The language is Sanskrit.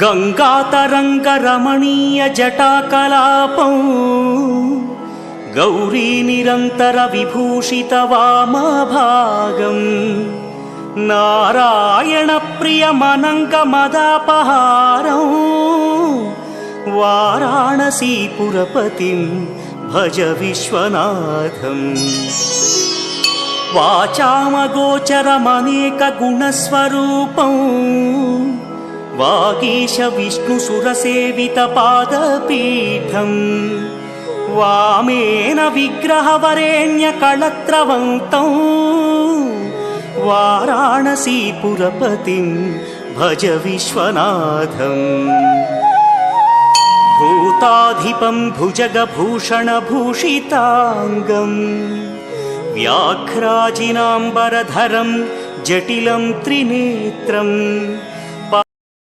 गङ्गातरङ्गरमणीयजटाकलापं गौरीनिरन्तरविभूषितवामभागम् नारायणप्रियमनङ्गमदापहारं वाराणसीपुरपतिं भज विश्वनाथम्। वाचामगोचरमनेकगुणस्वरूपं वागीश विष्णुसुरसेवितपादपीठम् वामेन विग्रहवरेण्यकळत्रवन्तं वाराणसीपुरपतिं भज विश्वनाथम्। भूताधिपं भुजगभूषणभूषिताङ्गम् व्याघ्राजिनाम्बरधरं जटिलं त्रिनेत्रम्